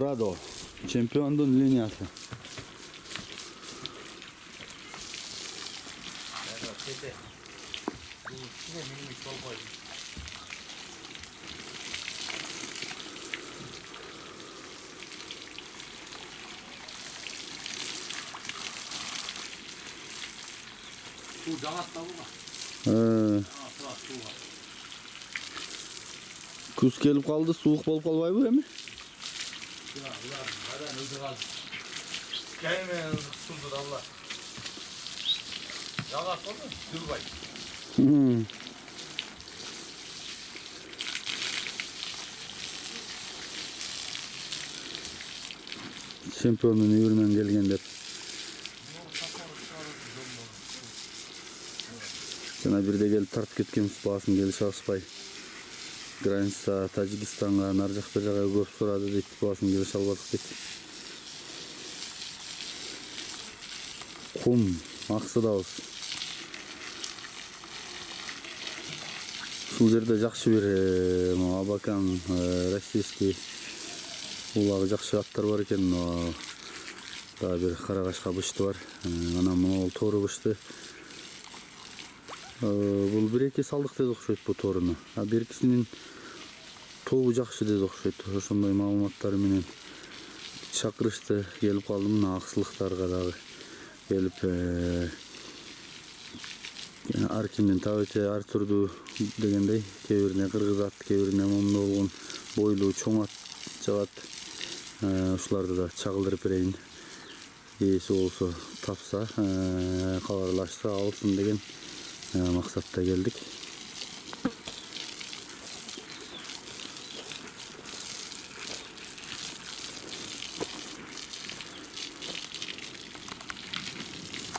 Prado. Чемпиондун линиясы. Күз келіп қалды, суық болып қалбайбы эми? Чемпиондун үйүрүнөн келгендер. Жана бирде келип тартып кеткенбиз, баасын келише алышпай. Граница Тажикистанга нар жакта жагы көп сурады дейт, баасын келише албадык дейт. Кум, аксыдабыз. Ушул жерде жакшы бир Абакан, российский улагы жакшы аттар бар экен. Дагы бир карагашка бышты бар. Анан могул тору бышты. Бул бир-эки салдык деп окшойт бу торуну. Беркисинин тобу жакшы деп окшойт. Ошондой маалыматтар менен чакырышты, келип калдым. Мына аксылыктарга дагы келип ар кимдин табети ар түрдүү дегендей, кээ бирине кыргыз ат, кээ бирине момун болгон бойлуу чоң ат жагат. Ушуларды да чагылдырып берейин. Ээси болсо тапса, кабарлашса алсын деген максатта келдик.